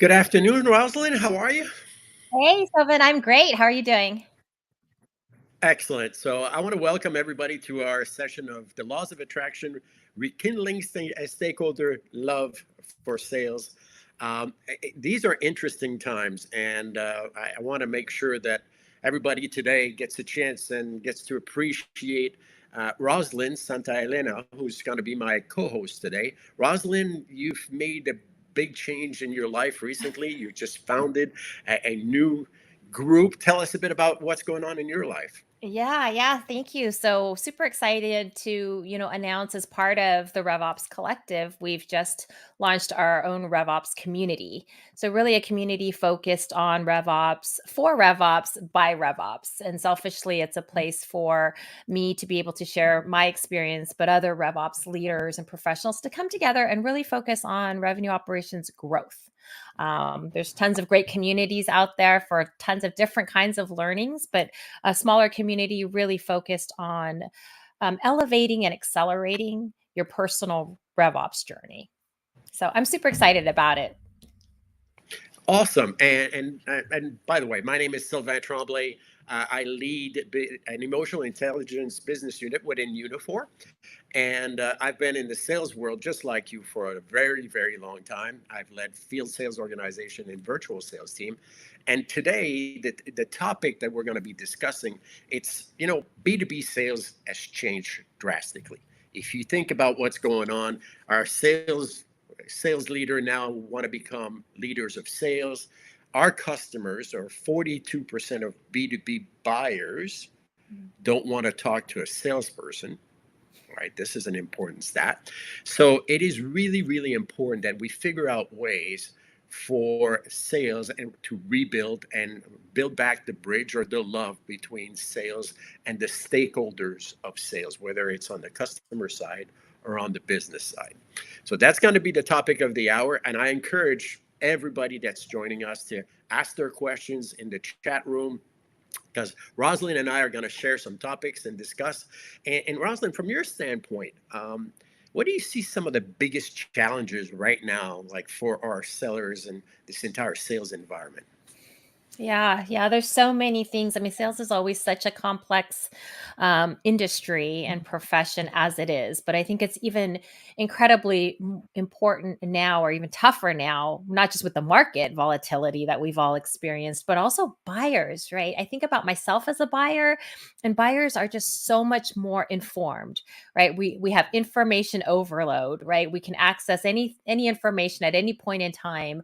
Good afternoon, Rosalind. How are you? Hey, Sylvan, I'm great. How are you doing? Excellent. So, I want to welcome everybody to our session of the laws of attraction, rekindling stakeholder love for sales. These are interesting times, and I want to make sure that everybody today gets a chance and gets to appreciate Rosalind Santa Elena, who's going to be my co host today. Rosalind, you've made a big change in your life recently. You just founded a new group. Tell us a bit about what's going on in your life. Yeah, thank you. So super excited to, announce as part of the RevOps Collective, we've just launched our own RevOps community. So really a community focused on RevOps for RevOps by RevOps. And selfishly, it's a place for me to be able to share my experience, but other RevOps leaders and professionals to come together and really focus on revenue operations growth. There's tons of great communities out there for tons of different kinds of learnings, but a smaller community really focused on elevating and accelerating your personal RevOps journey. So I'm super excited about it. Awesome. And by the way, my name is Sylvain Tremblay. I lead an emotional intelligence business unit within Uniphore. And I've been in the sales world just like you for a very, very long time. I've led field sales organization and virtual sales team. And today, the topic that we're going to be discussing, B2B sales has changed drastically. If you think about what's going on, our sales leader now want to become leaders of sales. Our customers, or 42% of B2B buyers, don't want to talk to a salesperson, right? This is an important stat. So it is really, really important that we figure out ways for sales and to rebuild and build back the bridge or the love between sales and the stakeholders of sales, whether it's on the customer side or on the business side. So that's going to be the topic of the hour. And I encourage everybody that's joining us to ask their questions in the chat room, because Rosalind and I are going to share some topics and discuss. And Rosalind, from your standpoint, what do you see some of the biggest challenges right now, like for our sellers and this entire sales environment? Yeah. There's so many things. I mean, sales is always such a complex industry and profession as it is. But I think it's even incredibly important now, or even tougher now, not just with the market volatility that we've all experienced, but also buyers, right? I think about myself as a buyer, and buyers are just so much more informed, right? We have information overload, right? We can access any information at any point in time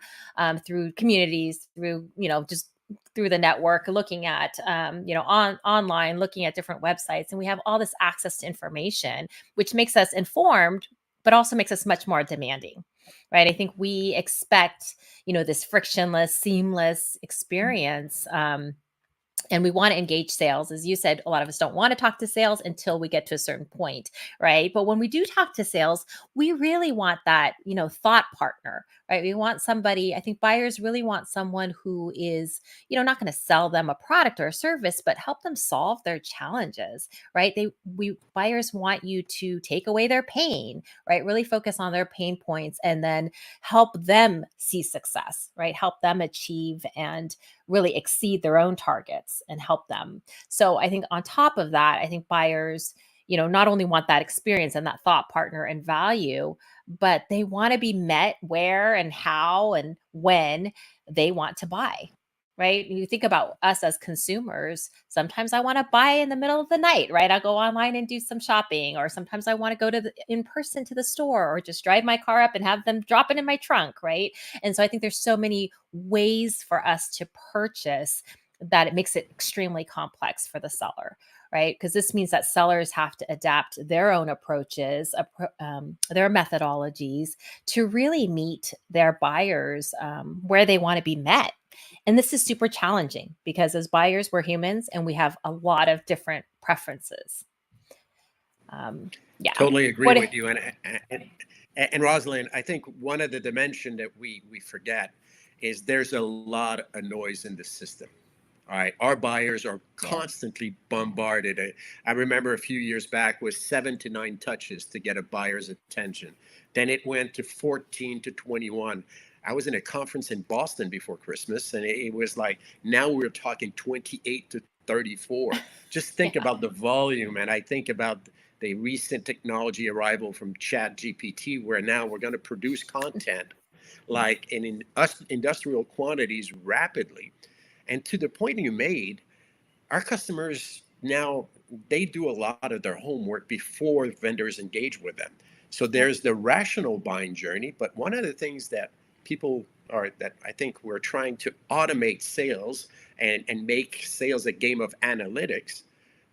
through communities, through just through the network, looking at online, looking at different websites, and we have all this access to information, which makes us informed, but also makes us much more demanding, right? I think we expect this frictionless, seamless experience. And we want to engage sales. As you said, a lot of us don't want to talk to sales until we get to a certain point, right? But when we do talk to sales, we really want that, thought partner, right? We want somebody, I think buyers really want someone who is, not going to sell them a product or a service, but help them solve their challenges, right? Buyers want you to take away their pain, right? Really focus on their pain points and then help them see success, right? Help them achieve and really exceed their own targets and help them. So I think on top of that, I think buyers, not only want that experience and that thought partner and value, but they want to be met where and how and when they want to buy. Right. You think about us as consumers. Sometimes I want to buy in the middle of the night, right? I'll go online and do some shopping, or sometimes I want to go in person to the store, or just drive my car up and have them drop it in my trunk, right? And so I think there's so many ways for us to purchase that it makes it extremely complex for the seller, right? Because this means that sellers have to adapt their own approaches, their methodologies to really meet their buyers where they want to be met. And this is super challenging because as buyers, we're humans and we have a lot of different preferences. Yeah. Totally agree What? with you. And Rosalind, I think one of the dimension that we forget is there's a lot of noise in the system. All right, our buyers are Yeah. constantly bombarded. I remember a few years back was 7 to 9 touches to get a buyer's attention. Then it went to 14 to 21. I was in a conference in Boston before Christmas, and it was like now we're talking 28 to 34. Just think Yeah. about the volume, and I think about the recent technology arrival from Chat GPT, where now we're going to produce content like in us industrial quantities rapidly. And to the point you made, our customers now, they do a lot of their homework before vendors engage with them. So Yep. there's the rational buying journey, but one of the things that people are that I think we're trying to automate sales and make sales a game of analytics,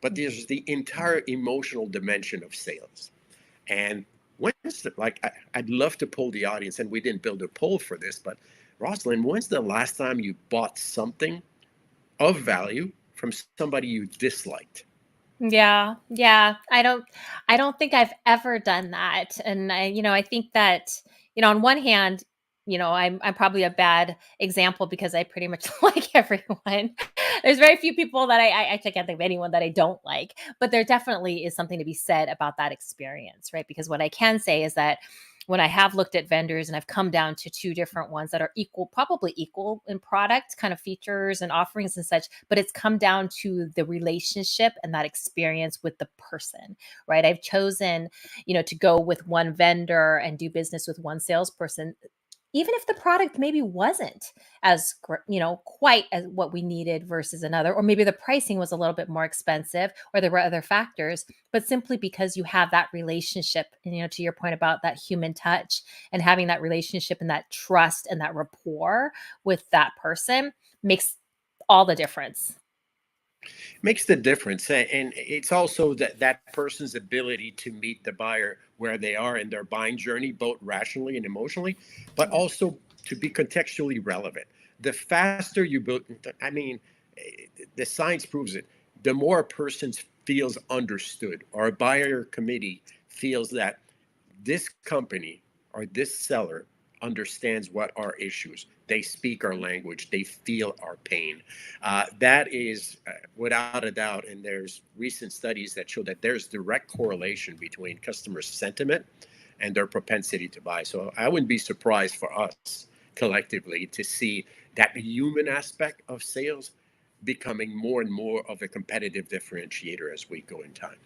but there's the entire emotional dimension of sales. And I'd love to poll the audience, and we didn't build a poll for this, but Rosalind, when's the last time you bought something of value from somebody you disliked? Yeah, yeah. I don't think I've ever done that. And I think that, on one hand, I'm probably a bad example because I pretty much like everyone. There's very few people that I actually can't think of anyone that I don't like, but there definitely is something to be said about that experience, right? Because what I can say is that when I have looked at vendors and I've come down to two different ones that are equal, probably equal in product kind of features and offerings and such, but it's come down to the relationship and that experience with the person, right? I've chosen, to go with one vendor and do business with one salesperson, even if the product maybe wasn't quite as what we needed versus another, or maybe the pricing was a little bit more expensive, or there were other factors, but simply because you have that relationship, and to your point about that human touch and having that relationship and that trust and that rapport with that person makes all the difference. Makes the difference. And it's also that person's ability to meet the buyer where they are in their buying journey, both rationally and emotionally, but Yeah. also to be contextually relevant. The faster you build, I mean, the science proves it. The more a person feels understood, or a buyer committee feels that this company or this seller understands what our issues. They speak our language. They feel our pain. That is without a doubt. And there's recent studies that show that there's direct correlation between customer sentiment and their propensity to buy. So I wouldn't be surprised for us collectively to see that human aspect of sales becoming more and more of a competitive differentiator as we go in time.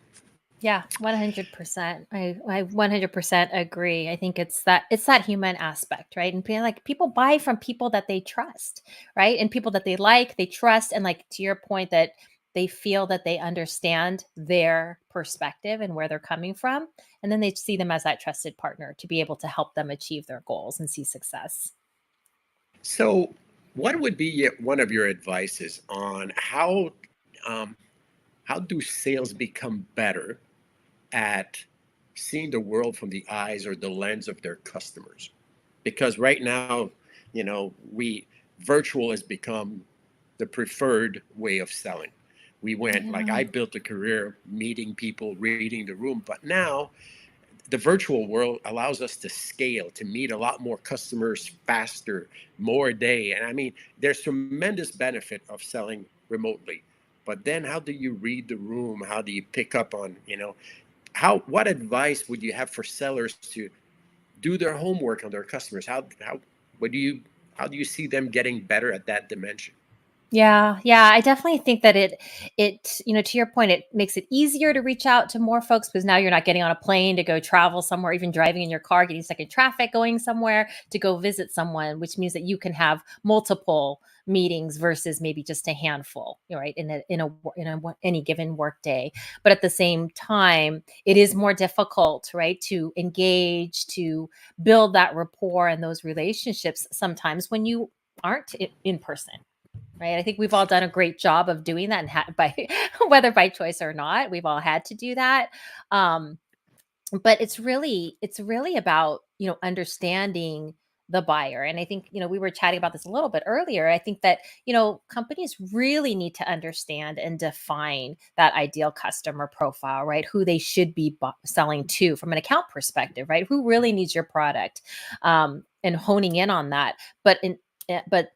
Yeah, 100%. I 100% agree. I think it's that human aspect, right? And being like people buy from people that they trust, right? And people that they like, they trust, and like to your point that they feel that they understand their perspective and where they're coming from, and then they see them as that trusted partner to be able to help them achieve their goals and see success. So, what would be one of your advices on um, how do sales become better at seeing the world from the eyes or the lens of their customers? Because right now, we virtual has become the preferred way of selling. We went like Yeah. I built a career meeting people, reading the room, but now the virtual world allows us to scale to meet a lot more customers faster, more a day. And I mean, there's tremendous benefit of selling remotely. But then how do you read the room? How do you pick up on, how what advice would you have for sellers to do their homework on their customers? What do you how do you see them getting better at that dimension? Yeah, yeah, I definitely think that to your point, it makes it easier to reach out to more folks because now you're not getting on a plane to go travel somewhere, even driving in your car, getting stuck in traffic, going somewhere to go visit someone, which means that you can have multiple meetings versus maybe just a handful, right? Any given work day. But at the same time, it is more difficult, right, to engage, to build that rapport and those relationships sometimes when you aren't in person, right? I think we've all done a great job of doing that, and by whether by choice or not, we've all had to do that. Um, but it's really about understanding the buyer. And I think we were chatting about this a little bit earlier. I think that companies really need to understand and define that ideal customer profile, right? Who they should be selling to from an account perspective, right? Who really needs your product, and honing in on that. But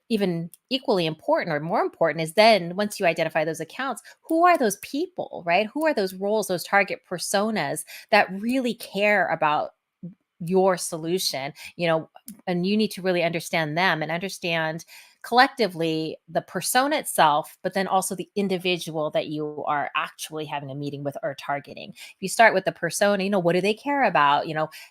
even equally important or more important is then once you identify those accounts, who are those people, right? Who are those roles, those target personas that really care about your solution, and you need to really understand them and understand collectively the persona itself, but then also the individual that you are actually having a meeting with or targeting. If you start with the persona, what do they care about?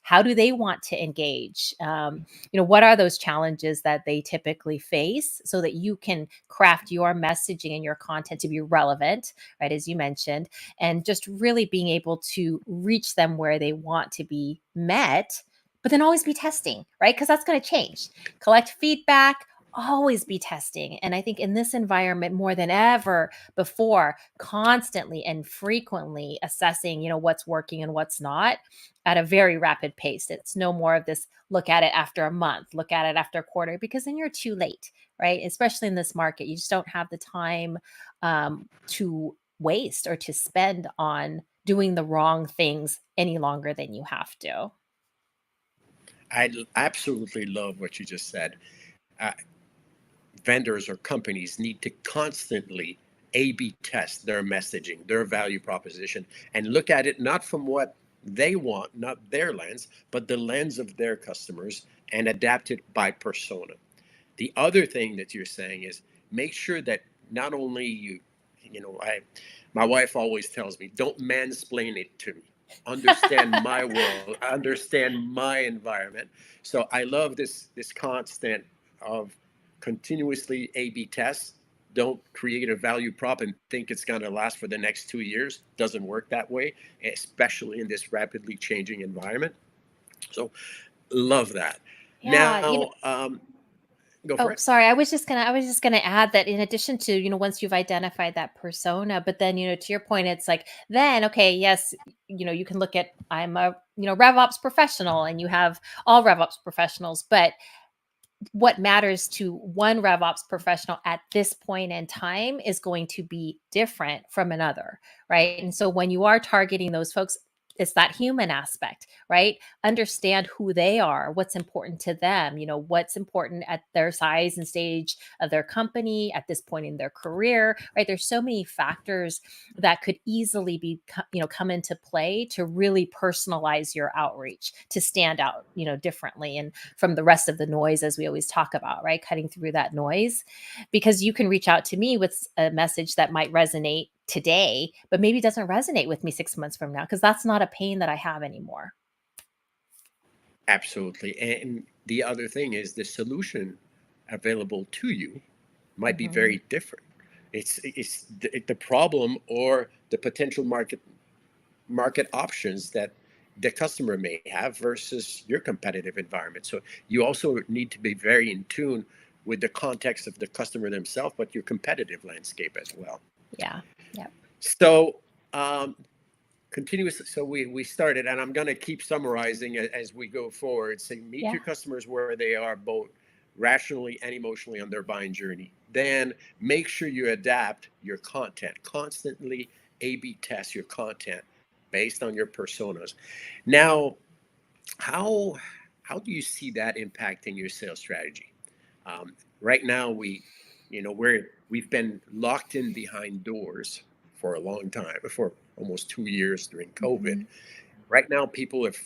How do they want to engage? What are those challenges that they typically face, so that you can craft your messaging and your content to be relevant, right? As you mentioned, and just really being able to reach them where they want to be met, but then always be testing, right? Because that's going to change. Collect feedback, always be testing. And I think in this environment, more than ever before, constantly and frequently assessing, what's working and what's not at a very rapid pace. It's no more of this look at it after a month, look at it after a quarter, because then you're too late, right? Especially in this market, you just don't have the time to waste or to spend on doing the wrong things any longer than you have to. Absolutely love what you just said. Uh, Vendors or companies need to constantly A B test their messaging, their value proposition, and look at it not from what they want, not their lens, but the lens of their customers, and adapt it by persona. The other thing that you're saying is make sure that not only my wife always tells me, don't mansplain it to me. Understand my world, understand my environment. So I love this constant of continuously A/B tests. Don't create a value prop and think it's going to last for the next 2 years. Doesn't work that way, especially in this rapidly changing environment. So love that. Yeah, Now, go for oh, it. sorry. I was just gonna add that in addition to, once you've identified that persona, but then, to your point, it's like, then, okay, yes, you can look at, I'm a, RevOps professional, and you have all RevOps professionals, but what matters to one RevOps professional at this point in time is going to be different from another, right? And so when you are targeting those folks, it's that human aspect, right? Understand who they are, what's important to them, what's important at their size and stage of their company at this point in their career, right? There's so many factors that could easily be, come into play to really personalize your outreach to stand out, differently. And from the rest of the noise, as we always talk about, right? Cutting through that noise, because you can reach out to me with a message that might resonate today, but maybe doesn't resonate with me 6 months from now, because that's not a pain that I have anymore. Absolutely. And the other thing is the solution available to you might be Mhm. very different. It's the problem or the potential market options that the customer may have versus your competitive environment. So you also need to be very in tune with the context of the customer themselves, but your competitive landscape as well. Yeah. Yep. So um, continuous. So we started, and I'm going to keep summarizing as we go forward. Say, meet Yeah. your customers where they are, both rationally and emotionally, on their buying journey. Then make sure you adapt your content constantly. A/B test your content based on your personas. Now, how how do you see that impacting your sales strategy? Right now, we've been locked in behind doors for a long time, for almost 2 years during COVID. Mhm. Right now, people have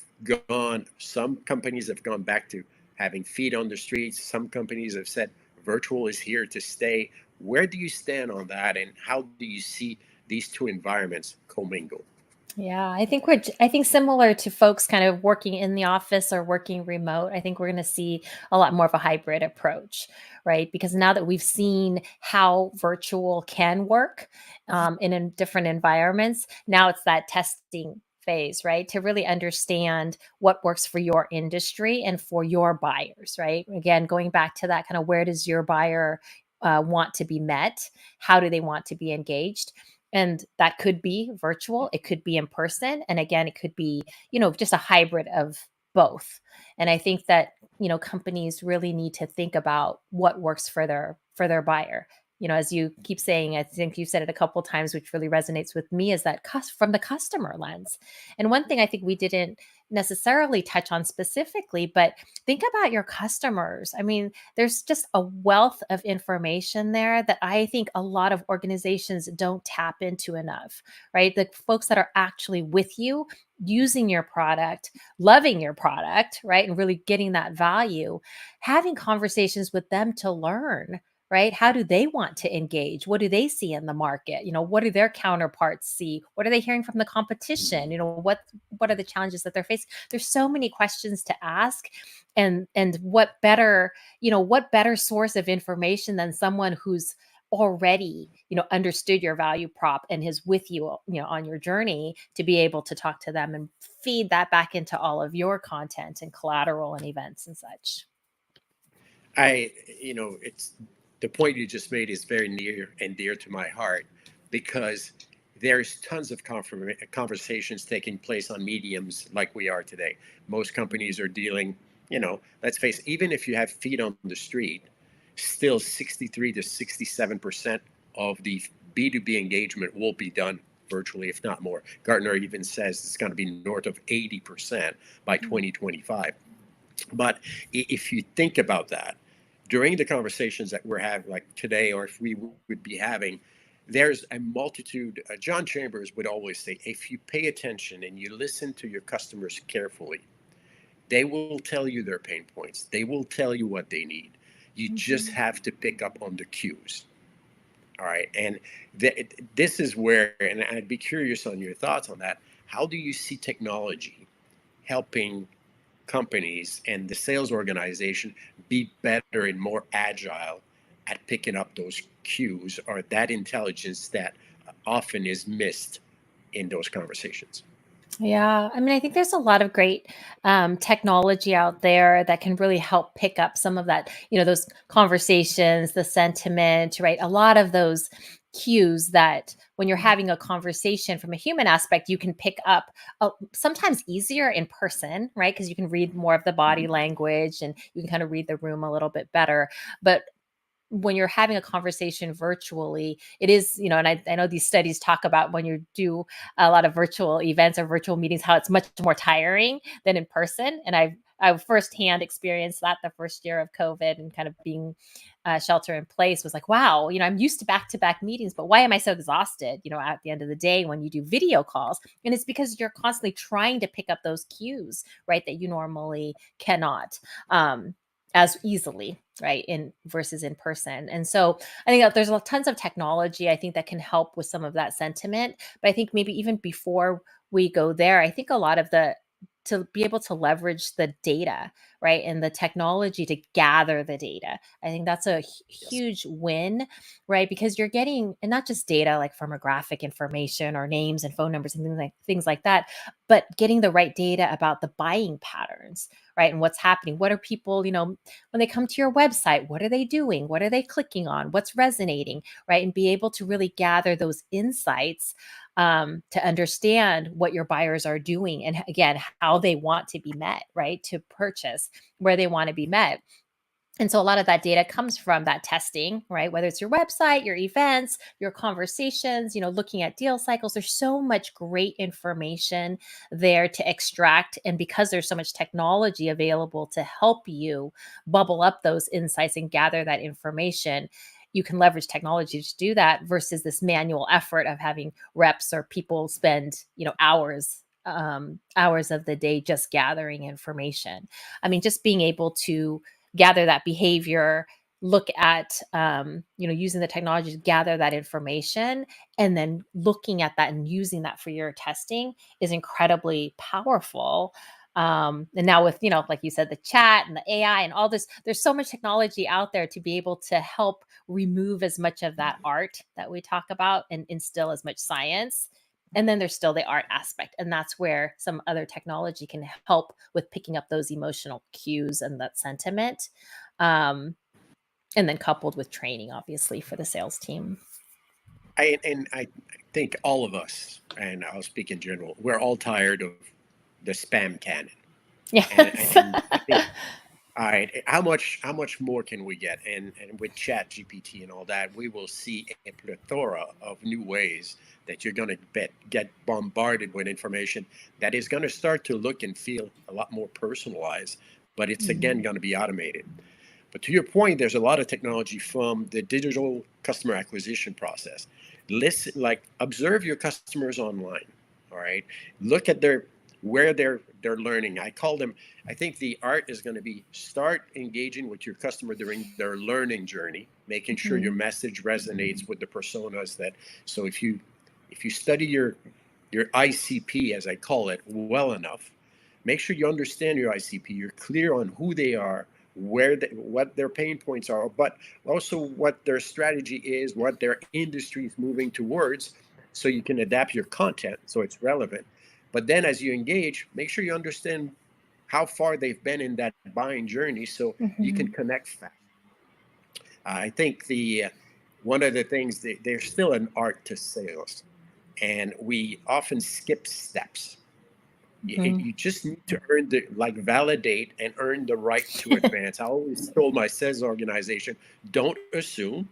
gone. Some companies have gone back to having feet on the streets. Some companies have said virtual is here to stay. Where do you stand on that, and how do you see these two environments commingle? Yeah, I think similar to folks kind of working in the office or working remote, I think we're going to see a lot more of a hybrid approach, right? Because now that we've seen how virtual can work in different environments, now it's that testing phase, right? To really understand what works for your industry and for your buyers, right? Again, going back to that kind of, where does your buyer want to be met? How do they want to be engaged? And that could be virtual, it could be in person, and again, it could be, just a hybrid of both. And I think that, companies really need to think about what works for their buyer. As you keep saying, I think you said it a couple times, which really resonates with me, is that from the customer lens. And one thing I think we didn't necessarily touch on specifically, but think about your customers. I mean, there's just a wealth of information there that I think a lot of organizations don't tap into enough, right? The folks that are actually with you, using your product, loving your product, right? And really getting that value, having conversations with them to learn, right? How do they want to engage? What do they see in the market? What do their counterparts see? What are they hearing from the competition? What are the challenges that they're facing? There's so many questions to ask. And what better source of information than someone who's already understood your value prop and is with you on your journey, to be able to talk to them and feed that back into all of your content and collateral and events and such. It's the point you just made is very near and dear to my heart, because there's tons of conversations taking place on mediums like we are today. Most companies are dealing, let's face it, even if you have feet on the street, still 63 to 67% of the B2B engagement will be done virtually, if not more. Gartner even says it's going to be north of 80% by 2025. But if you think about that, during the conversations that we're having, like today, or if we would be having, there's a multitude. John Chambers would always say, if you pay attention and you listen to your customers carefully, they will tell you their pain points. They will tell you what they need. You just have to pick up on the cues. All right. And this is where, and I'd be curious on your thoughts on that. How do you see technology helping companies and the sales organization be better and more agile at picking up those cues or that intelligence that often is missed in those conversations? Yeah, I mean, I think there's a lot of great technology out there that can really help pick up some of that, those conversations, the sentiment, right? A lot of those cues that when you're having a conversation from a human aspect, you can pick up sometimes easier in person, right? Because you can read more of the body language and you can kind of read the room a little bit better. But when you're having a conversation virtually, it is, and I know these studies talk about when you do a lot of virtual events or virtual meetings, how it's much more tiring than in person. And I've firsthand experienced that the first year of COVID and kind of being shelter in place was like, wow, I'm used to back meetings, but why am I so exhausted, at the end of the day when you do video calls? And it's because you're constantly trying to pick up those cues, right, that you normally cannot. As easily, right, in versus in person. And so I think that there's tons of technology, I think, that can help with some of that sentiment. But I think maybe even before we go there, I think a lot of to be able to leverage the data, right, and the technology to gather the data. I think that's a Yes. huge win, right? Because you're getting, and not just data like firmographic information or names and phone numbers and things like that, but getting the right data about the buying patterns, right? And what's happening. What are people, when they come to your website, what are they doing? What are they clicking on? What's resonating, right? And be able to really gather those insights to understand what your buyers are doing and, again, how they want to be met, right? To purchase, where they want to be met. And so a lot of that data comes from that testing, right? Whether it's your website, your events, your conversations, looking at deal cycles. There's so much great information there to extract. And because there's so much technology available to help you bubble up those insights and gather that information, you can leverage technology to do that versus this manual effort of having reps or people spend, hours of the day just gathering information. I mean, just being able to gather that behavior, look at using the technology to gather that information, and then looking at that and using that for your testing is incredibly powerful. And now with, like you said, the chat and the AI and all this, there's so much technology out there to be able to help remove as much of that art that we talk about and instill as much science. And then there's still the art aspect. And that's where some other technology can help with picking up those emotional cues and that sentiment. Um, and then coupled with training, obviously, for the sales team. I think all of us, and I'll speak in general, we're all tired of the spam cannon. And, Yes. and I think All right, how much more can we get? And with Chat GPT and all that, we will see a plethora of new ways that you're going to get bombarded with information that is going to start to look and feel a lot more personalized, but it's again Mhm. going to be automated. But to your point, there's a lot of technology from the digital customer acquisition process. Listen, like observe your customers online. All right, look at their where they're learning. I call them. I think the art is going to be start engaging with your customer during their learning journey, making sure your Mhm. message resonates with the personas that. So if you study your ICP, as I call it, well enough, make sure you understand your ICP. You're clear on who they are, what their pain points are, but also what their strategy is, what their industry is moving towards, so you can adapt your content so it's relevant. But then as you engage, make sure you understand how far they've been in that buying journey so you can Mhm. connect fast. I think the one of the things there's still an art to sales, and we often skip steps. Mhm. You just need to earn the like validate and earn the right to advance. I always told my sales organization, don't assume,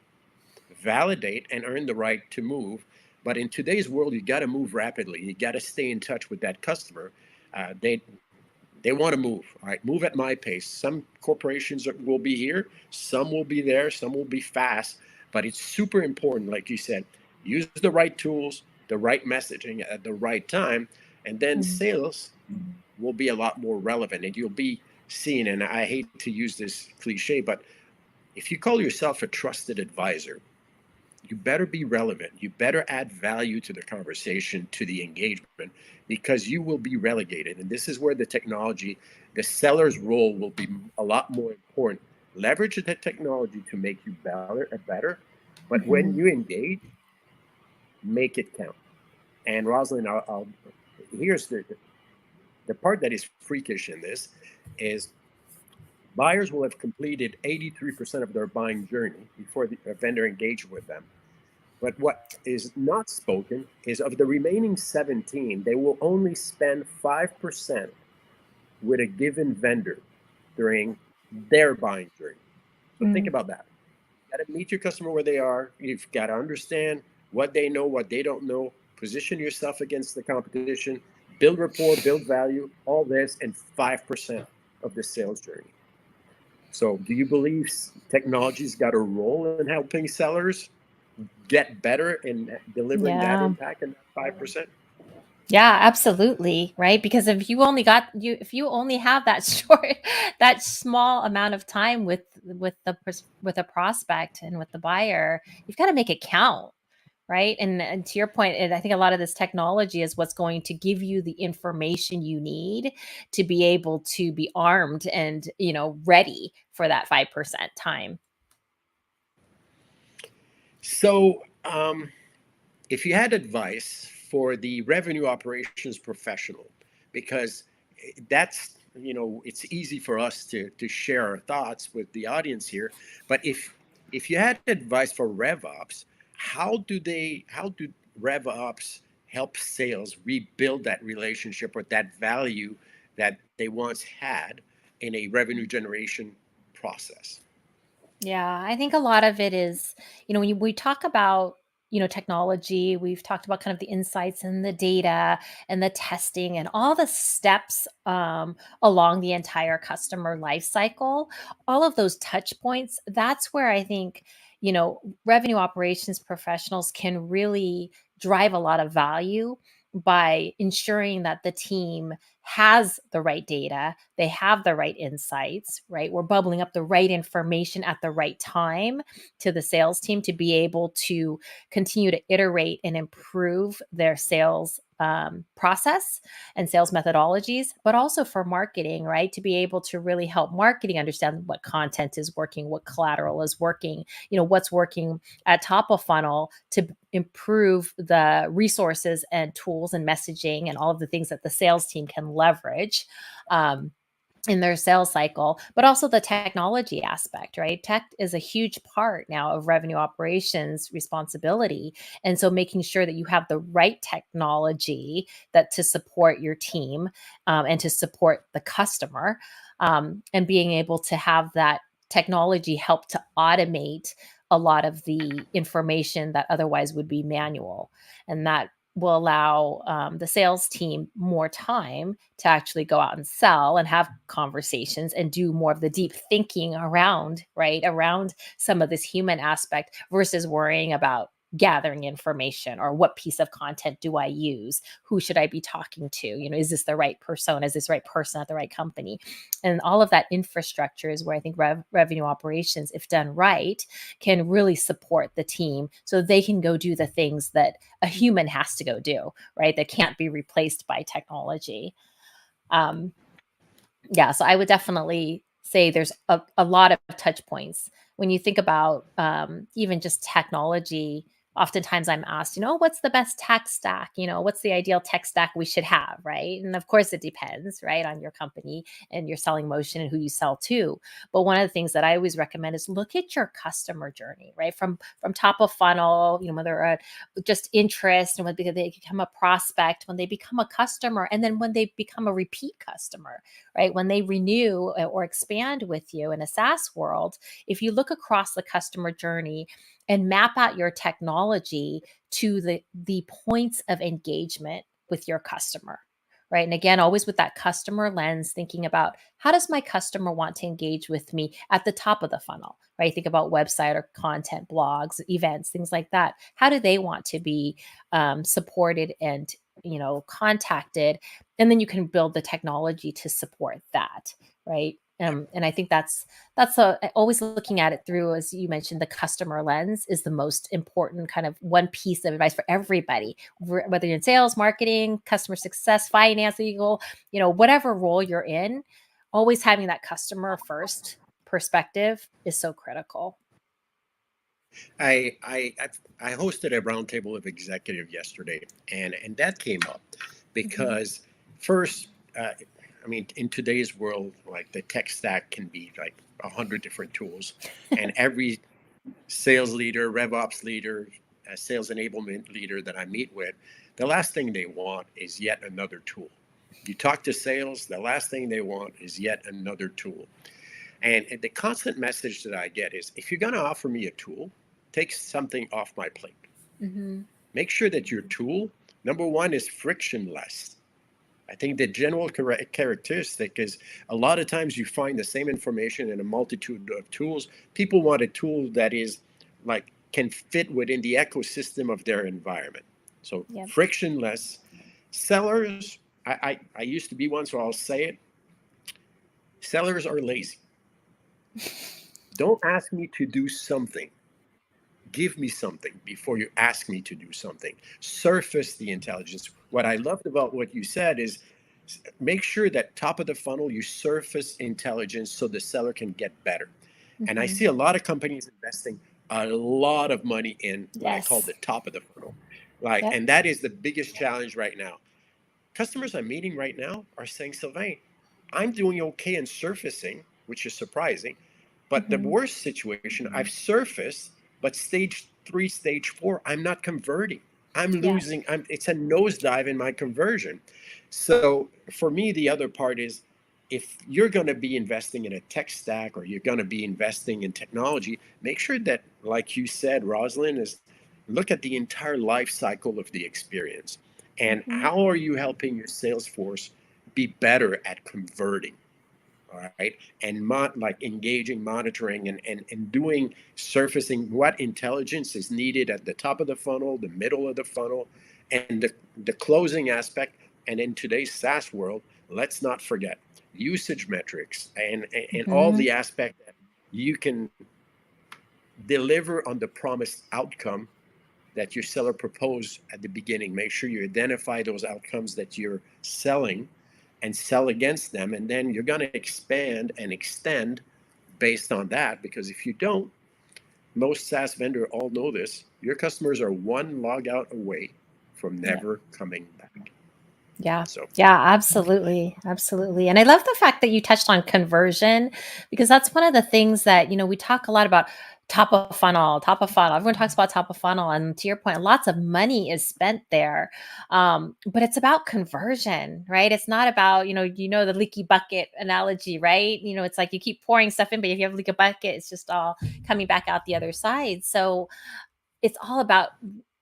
validate and earn the right to move. But in today's world, you got to move rapidly. You got to stay in touch with that customer. They want to move. All right, move at my pace. Some corporations will be here, some will be there, some will be fast. But it's super important, like you said, use the right tools, the right messaging at the right time, and then Mhm. sales will be a lot more relevant, and you'll be seen. And I hate to use this cliche, but if you call yourself a trusted advisor, you better be relevant. You better add value to the conversation, to the engagement, because you will be relegated. And this is where the technology, the seller's role will be a lot more important. Leverage the technology to make you better. But when Mhm. you engage, make it count. And Rosalind, here's the part that is freakish in this is buyers will have completed 83% of their buying journey before the vendor engaged with them. But what is not spoken is of the remaining 17, they will only spend 5% with a given vendor during their buying journey. So think Mhm. about that. You got to meet your customer where they are. You've got to understand what they know, what they don't know. Position yourself against the competition, build rapport, build value, all this, and 5% of the sales journey. So, do you believe technology's got a role in helping sellers get better in delivering that Yeah. impact and that 5%? Yeah, absolutely, right? Because if you only have that short that small amount of time with a prospect and with the buyer, you've got to make it count, right? And to your point, and I think a lot of this technology is what's going to give you the information you need to be able to be armed and, ready for that 5% time. So, if you had advice for the revenue operations professional, because that's, it's easy for us to share our thoughts with the audience here, but if you had advice for RevOps, how do RevOps help sales rebuild that relationship or that value that they once had in a revenue generation process? Yeah, I think a lot of it is, when we talk about, technology, we've talked about kind of the insights and the data and the testing and all the steps along the entire customer life cycle, all of those touch points. That's where I think, revenue operations professionals can really drive a lot of value by ensuring that the team has the right data, they have the right insights, right? We're bubbling up the right information at the right time to the sales team to be able to continue to iterate and improve their sales process and sales methodologies, but also for marketing, right? To be able to really help marketing understand what content is working, what collateral is working, what's working at top of funnel to improve the resources and tools and messaging and all of the things that the sales team can leverage. In their sales cycle, but also the technology aspect, right? Tech is a huge part now of revenue operations responsibility. And so making sure that you have the right technology that to support your team and to support the customer. and being able to have that technology help to automate a lot of the information that otherwise would be manual. And that will allow the sales team more time to actually go out and sell and have conversations and do more of the deep thinking around, right, around some of this human aspect versus worrying about gathering information or what piece of content do I use? Who should I be talking to? Is this the right persona? Is this right person at the right company? And all of that infrastructure is where I think revenue operations, if done right, can really support the team so they can go do the things that a human has to go do, right? That can't be replaced by technology. Um, yeah, so I would definitely say there's a lot of touch points. When you think about even just technology, oftentimes I'm asked, what's the best tech stack? What's the ideal tech stack we should have, right? And of course, it depends, right, on your company and your selling motion and who you sell to. But one of the things that I always recommend is look at your customer journey, right, from top of funnel, whether just interest and when they become a prospect, when they become a customer, and then when they become a repeat customer, right? When they renew or expand with you in a SaaS world, if you look across the customer journey and map out your technology to the points of engagement with your customer, right? And again, always with that customer lens, thinking about how does my customer want to engage with me at the top of the funnel, right? Think about website or content, blogs, events, things like that. How do they want to be supported and contacted? And then you can build the technology to support that, right? And I think that's always looking at it through, as you mentioned, the customer lens is the most important kind of one piece of advice for everybody, whether you're in sales, marketing, customer success, finance, legal, whatever role you're in, always having that customer first perspective is so critical. I I I hosted a roundtable of executive yesterday, and that came up Mhm. because first, I mean, in today's world, like the tech stack can be like 100 different tools, and every sales leader, RevOps leader, sales enablement leader that I meet with, the last thing they want is yet another tool. You talk to sales, the last thing they want is yet another tool. And the constant message that I get is if you're going to offer me a tool, take something off my plate. Mhm. Make sure that your tool, number one, is frictionless. I think the general characteristic is a lot of times you find the same information in a multitude of tools. People want a tool that is like can fit within the ecosystem of their environment. So Yep. frictionless. Sellers, I used to be one, so I'll say it. Sellers are lazy. Don't ask me to do something. Give me something before you ask me to do something. Surface the intelligence. What I loved about what you said is make sure that top of the funnel you surface intelligence so the seller can get better. And I Mhm. see a lot of companies investing a lot of money in what I call Yes. the top of the funnel. Like, Yep. and that is the biggest challenge right now. Customers I'm meeting right now are saying, Sylvain, I'm doing okay in surfacing, which is surprising. But the Mhm. worst situation, I've surfaced, but stage three, stage four, I'm not converting. I'm Yeah. losing. It's a nosedive in my conversion. So for me, the other part is if you're going to be investing in a tech stack or you're going to be investing in technology, make sure that, like you said, Rosalind, is look at the entire life cycle of the experience. And Mhm. how are you helping your sales force be better at converting? All right. And like engaging, monitoring, and doing surfacing what intelligence is needed at the top of the funnel, the middle of the funnel, and the closing aspect. And in today's SaaS world, let's not forget usage metrics and all Mhm. the aspect that you can deliver on the promised outcome that your seller proposed at the beginning. Make sure you identify those outcomes that you're selling and sell against them. And then you're going to expand and extend based on that. Because if you don't, most SaaS vendors all know this, your customers are one log out away from Yep. never coming back. Yeah. So Yeah, absolutely. Absolutely. And I love the fact that you touched on conversion because that's one of the things that, we talk a lot about top of funnel, top of funnel. Everyone talks about top of funnel. And to your point, lots of money is spent there. But it's about conversion, right? It's not about, the leaky bucket analogy, right? It's like you keep pouring stuff in, but if you have a leaky bucket, it's just all coming back out the other side. So it's all about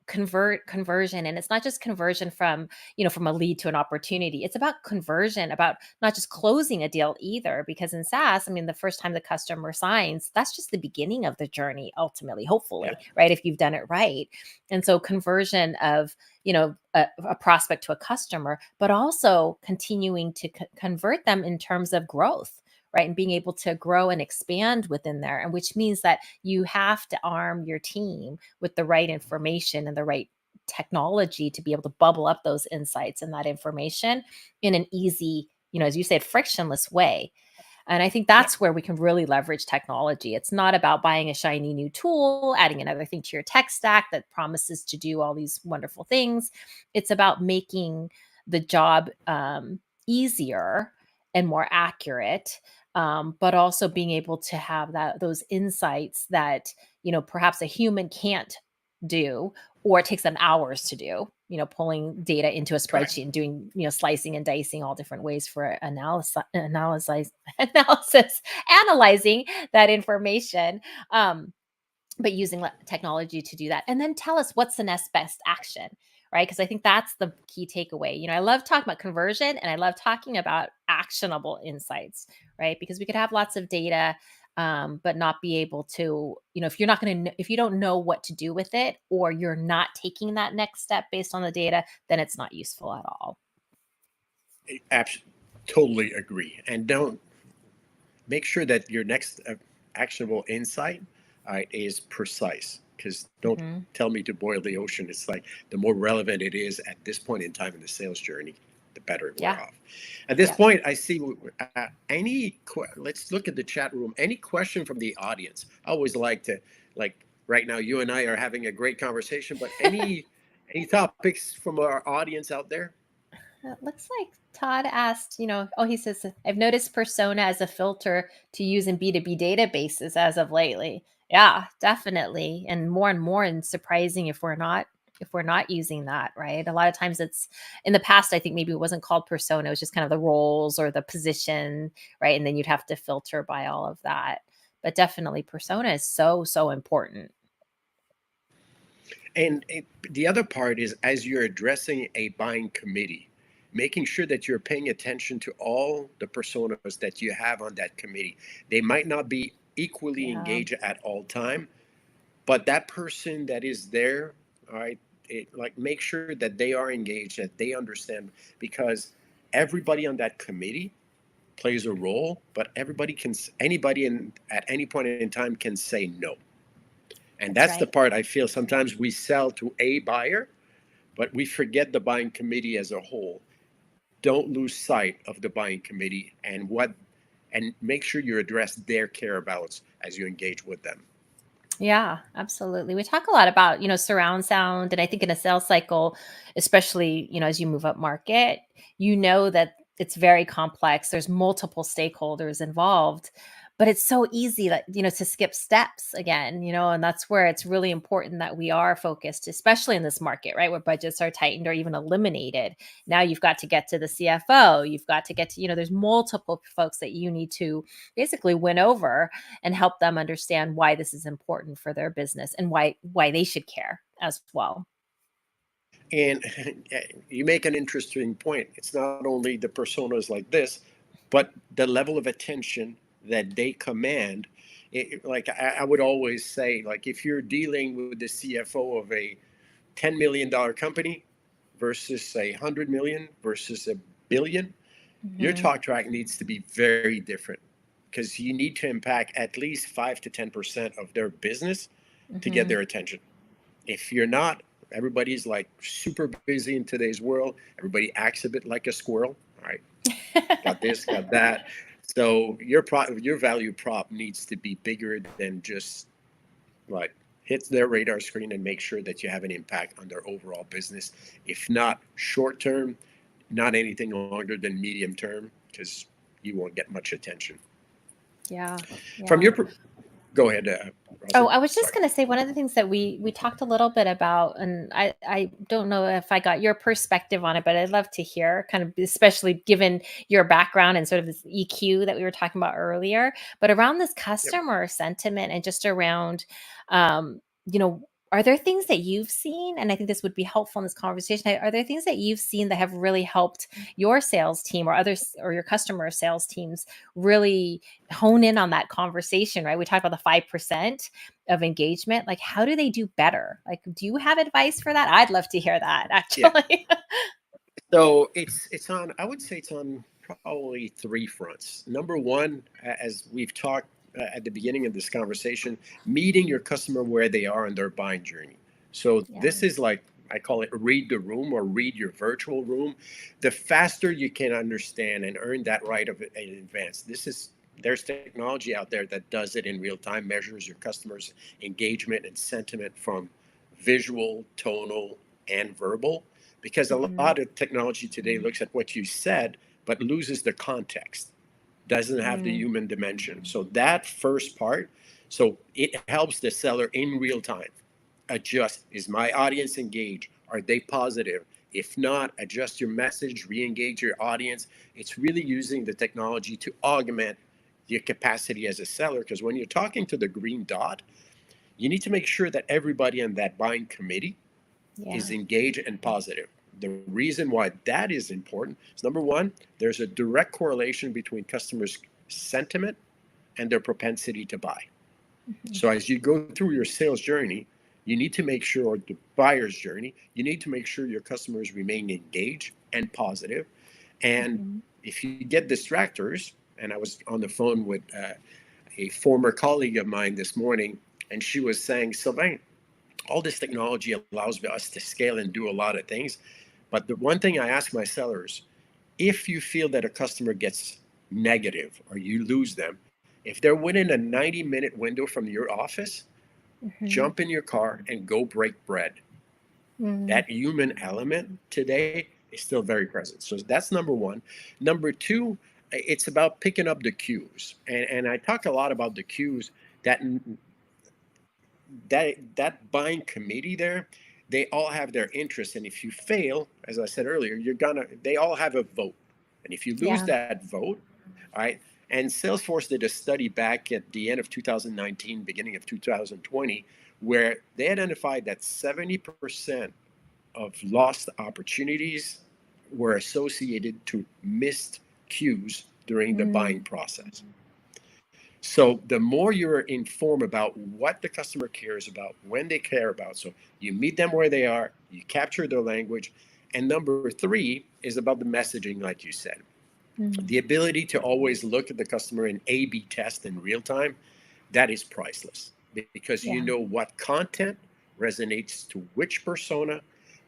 conversion, and it's not just conversion from from a lead to an opportunity. It's about conversion, about not just closing a deal either, because in SaaS, I mean, the first time the customer signs, that's just the beginning of the journey, ultimately, yeah, hopefully, right, if you've done it right. And so conversion of a prospect to a customer, but also continuing to convert them in terms of growth, right, and being able to grow and expand within there, and which means that you have to arm your team with the right information and the right technology to be able to bubble up those insights and that information in an easy, as you said, frictionless way. And I think yeah. that's where we can really leverage technology. It's not about buying a shiny new tool, adding another thing to your tech stack that promises to do all these wonderful things. It's about making the job easier and more accurate, but also being able to have those insights that perhaps a human can't do, or it takes them hours to do, pulling data into a Correct. spreadsheet and doing, slicing and dicing all different ways for analysis, analyzing that information. But using technology to do that, and then tell us what's the next best action, right? Because I think that's the key takeaway. I love talking about conversion, and I love talking about actionable insights, right? Because we could have lots of data, but not be able to, if you're not going to, if you don't know what to do with it, or you're not taking that next step based on the data, then it's not useful at all. Abs- totally agree. And don't make sure that your next actionable insight, all right, is precise. Because don't Hmm. tell me to boil the ocean. It's like the more relevant it is at this point in time in the sales journey, the better we're Yeah. off. At this Yeah. point, I see let's look at the chat room. Any question from the audience? I always like to, like right now, you and I are having a great conversation, but any topics from our audience out there? It looks like Todd asked, oh, he says, I've noticed persona as a filter to use in B2B databases as of lately. Yeah, definitely. And more, and surprising if we're not using that, right? A lot of times it's in the past, I think maybe it wasn't called persona, it was just kind of the roles or the position, right? And then you'd have to filter by all of that. But definitely persona is so, so important. And the other part is as you're addressing a buying committee, making sure that you're paying attention to all the personas that you have on that committee. They might not be equally Yeah, engaged at all time, but that person that is there, all right, like make sure that they are engaged, that they understand, because everybody on that committee plays a role, but anybody at any point in time can say no. And that's that's the right. part I feel sometimes we sell to a buyer, but we forget the buying committee as a whole. Don't lose sight of the buying committee and make sure you address their care abouts as you engage with them. Yeah, absolutely. We talk a lot about, surround sound. And I think in a sales cycle, especially, as you move up market, that it's very complex. There's multiple stakeholders involved, but it's so easy that, to skip steps again, and that's where it's really important that we are focused, especially in this market, right? Where budgets are tightened or even eliminated. Now you've got to get to the CFO. You've got to get to, there's multiple folks that you need to basically win over and help them understand why this is important for their business and why they should care as well. And you make an interesting point. It's not only the personas like this, but the level of attention that they command. Like I would always say, like if you're dealing with the CFO of a $10 million company versus a 100 million versus a billion, your Hmm. talk track needs to be very different because you need to impact at least 5 to 10% of their business to get Hmm. their attention. If you're not, everybody's like super busy in today's world. Everybody acts a bit like a squirrel. All right, got this, got that. So your value prop needs to be bigger than just like hit their radar screen and make sure that you have an impact on their overall business. If not short term, not anything longer than medium term, because you won't get much attention. Yeah. From Yeah. your, go ahead, Oh, Rosalind. I was just Sorry. going to say one of the things that we talked a little bit about, and I don't know if I got your perspective on it, but I'd love to hear, kind of, especially given your background and sort of this EQ that we were talking about earlier, but around this Yep. customer sentiment and just around, you know, are there things that you've seen? And I think this would be helpful in this conversation. Are there things that you've seen that have really helped your sales team or others or your customer sales teams really hone in on that conversation, right? We talked about the 5% of engagement. Like, how do they do better? Like, do you have advice for that? I'd love to hear that, Yeah. actually. So it's on. I would say it's on probably three fronts. Number one, as we've talked at the beginning of this conversation, meeting your customer where they are in their buying journey. So Yeah. this is like, I call it read the room or read your virtual room. The faster you can understand and earn that right of it in advance. There's technology out there that does it in real time, measures your customers' engagement and sentiment from visual, tonal, and verbal, because a Hmm. lot of technology today looks at what you said but loses the context, doesn't have the Mm, human dimension. So that first part, so it helps the seller in real time adjust. Is my audience engaged? Are they positive? If not, adjust your message, re-engage your audience. It's really using the technology to augment your capacity as a seller, because when you're talking to the green dot, you need to make sure that everybody in that buying committee is yeah. engaged and positive. The reason why that is important is, number one, there's a direct correlation between customers' sentiment and their propensity to buy. Hmm. So as you go through your sales journey, you need to make sure, or the buyer's journey, you need to make sure your customers remain engaged and positive. And Hmm. if you get distractors, and I was on the phone with a former colleague of mine this morning, and she was saying, Sylvain, all this technology allows us to scale and do a lot of things. But the one thing I ask my sellers, if you feel that a customer gets negative or you lose them, if they're within a 90-minute window from your office, Hmm. jump in your car and go break bread. Mm, That human element today is still very present. So that's number one. Number two, it's about picking up the cues. And I talk a lot about the cues that that buying committee there, they all have their interests, and if you fail, as I said earlier, they all have a vote, and if you lose yeah. that vote, all right. And Salesforce did a study back at the end of 2019, beginning of 2020, where they identified that 70% of lost opportunities were associated to missed cues during the Mm, buying process. So the more you're informed about what the customer cares about, when they care about, so you meet them where they are, you capture their language. And number three is about the messaging, like you said. mm, The ability to always look at the customer and A/B test in real time, that is priceless, because you yeah. know what content resonates to which persona.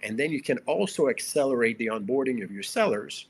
And then you can also accelerate the onboarding of your sellers,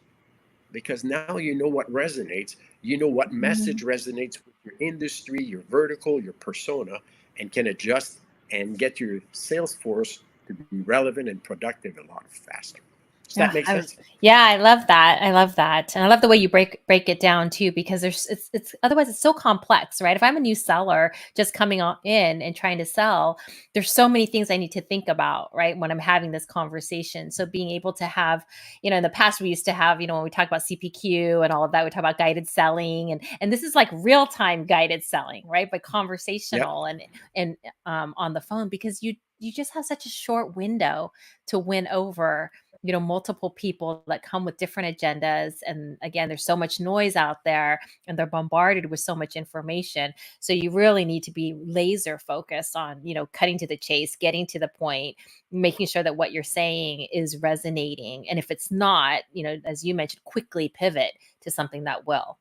because now you know what resonates, you know what Mm. message resonates with your industry, your vertical, your persona, and can adjust and get your sales force to be relevant and productive a lot faster. Does that Yeah, make I was sense? yeah, I love that. I love that. And I love the way you break it down too, because it's otherwise it's so complex, right? If I'm a new seller just coming in and trying to sell, there's so many things I need to think about, right? When I'm having this conversation. So being able to have, in the past we used to have, when we talk about CPQ and all of that, we talk about guided selling, and this is like real-time guided selling, right? But Yep. conversational and on the phone, because you just have such a short window to win over multiple people that come with different agendas. And again, there's so much noise out there and they're bombarded with so much information. So you really need to be laser focused on, cutting to the chase, getting to the point, making sure that what you're saying is resonating. And if it's not, as you mentioned, quickly pivot to something that will.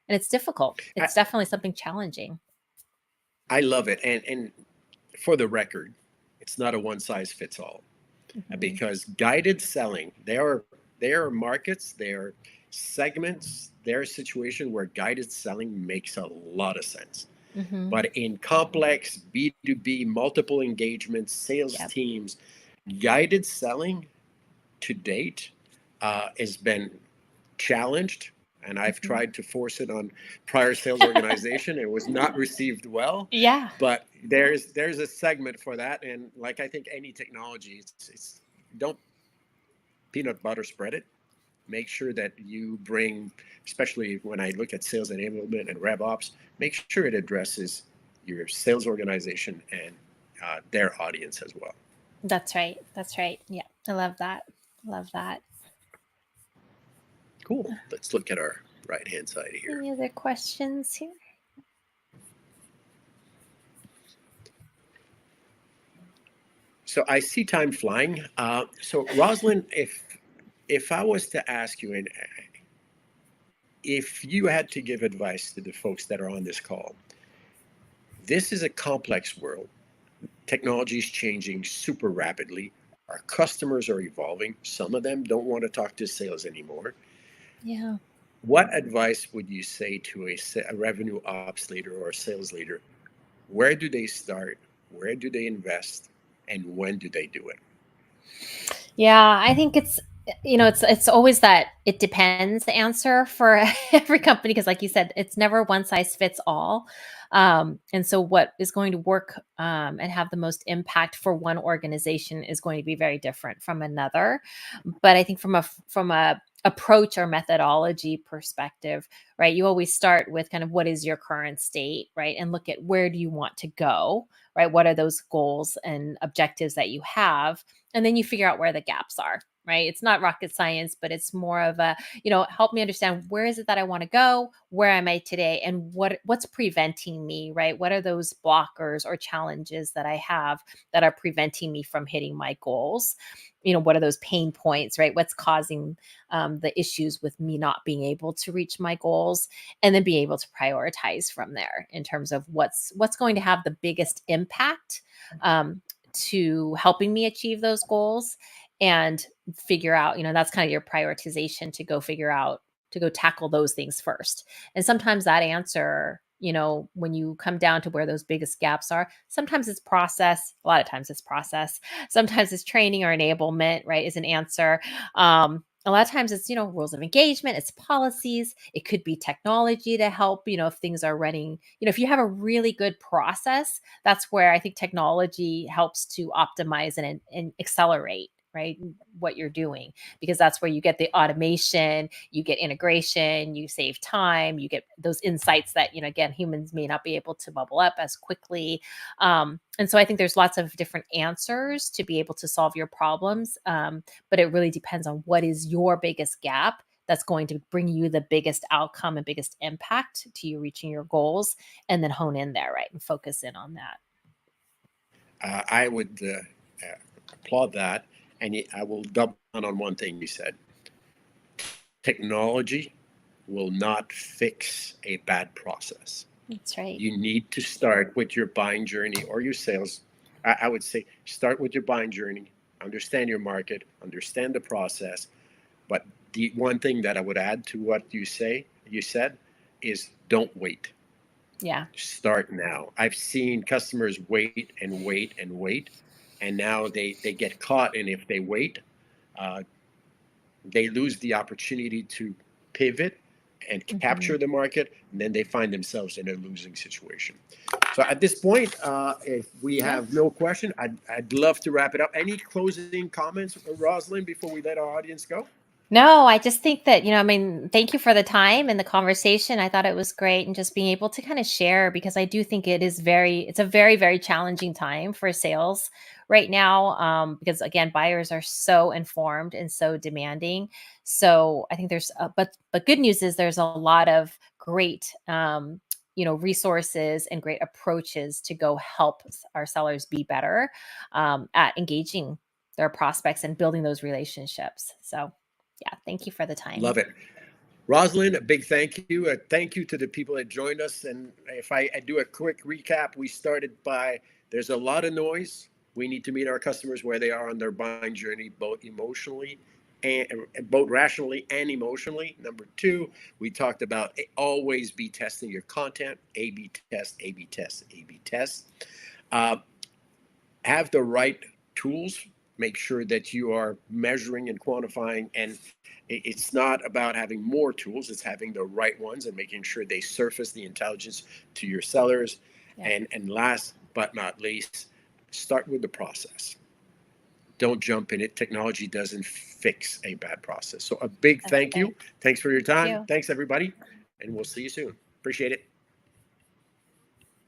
And it's difficult. I, It's definitely something challenging. I love it. And for the record, it's not a one size fits all, Hmm. because guided selling, there are markets, there are segments, there are situations where guided selling makes a lot of sense. Hmm. But in complex B2B, multiple engagements, sales Yep. teams, guided selling to date, has been challenged, and I've Mhm. tried to force it on prior sales organization. It was not received well, Yeah. but there's a segment for that. And like I think any technology, it's don't peanut butter spread it. Make sure that you bring, especially when I look at sales enablement and rev ops, make sure it addresses your sales organization and their audience as well. That's right. That's right. Yeah. I love that. Love that. Cool. Let's look at our right hand side here. Any other questions here? So I see time flying. So Rosalind, if I was to ask you, and if you had to give advice to the folks that are on this call, this is a complex world. Technology is changing super rapidly. Our customers are evolving. Some of them don't want to talk to sales anymore. Yeah. What advice would you say to a revenue ops leader or a sales leader? Where do they start? Where do they invest? And when do they do it? Yeah, I think it's it's always that it depends answer for every company because like you said, it's never one size fits all. And so what is going to work and have the most impact for one organization is going to be very different from another. But I think from a approach or methodology perspective, right? You always start with kind of what is your current state, right? And look at where do you want to go, right? What are those goals and objectives that you have? And then you figure out where the gaps are, right? It's not rocket science, but it's more of a, help me understand where is it that I want to go, where am I today, and what's preventing me, right? What are those blockers or challenges that I have that are preventing me from hitting my goals? What are those pain points, right? What's causing the issues with me not being able to reach my goals, and then be able to prioritize from there in terms of what's going to have the biggest impact to helping me achieve those goals, and figure out, that's kind of your prioritization to go figure out, to go tackle those things first. And sometimes that answer, when you come down to where those biggest gaps are, sometimes it's process, a lot of times it's process, sometimes it's training or enablement, right, is an answer. A lot of times it's, rules of engagement, it's policies, it could be technology to help, if things are running, if you have a really good process, that's where I think technology helps to optimize and accelerate, right, what you're doing, because that's where you get the automation, you get integration, you save time, you get those insights that, again, humans may not be able to bubble up as quickly. And so I think there's lots of different answers to be able to solve your problems. But it really depends on what is your biggest gap that's going to bring you the biggest outcome and biggest impact to you reaching your goals, and then hone in there, right, and focus in on that. I would applaud that, and I will double down on one thing you said. Technology will not fix a bad process. That's right. You need to start with your buying journey or your sales. I would say start with your buying journey, understand your market, understand the process. But the one thing that I would add to what you said, is don't wait. Yeah. Start now. I've seen customers wait and wait and wait, and now they get caught. And if they wait, uh, they lose the opportunity to pivot and Hmm. capture the market, and then they find themselves in a losing situation. So at this point, if we Yeah. have no question, I'd love to wrap it up. Any closing comments, Rosalind, before we let our audience go? No, I just think that, I mean, thank you for the time and the conversation. I thought it was great, and just being able to kind of share, because I do think it's a very, very challenging time for sales right now. Because again, buyers are so informed and so demanding. So I think but good news is there's a lot of great, resources and great approaches to go help our sellers be better at engaging their prospects and building those relationships. So yeah, thank you for the time. Love it. Rosalind, a big thank you. Thank you to the people that joined us. And if I do a quick recap, we started by there's a lot of noise. We need to meet our customers where they are on their buying journey, both emotionally and both rationally and emotionally. Number two, we talked about always be testing your content, A/B test, A/B test, A/B test. Uh, have the right tools make sure that you are measuring and quantifying. And it's not about having more tools, it's having the right ones and making sure they surface the intelligence to your sellers. Yeah. And last but not least, start with the process. Don't jump in it. Technology doesn't fix a bad process. So a big That's thank right. you. Thanks for your Thank time. you. Thanks, everybody. And we'll see you soon. Appreciate it.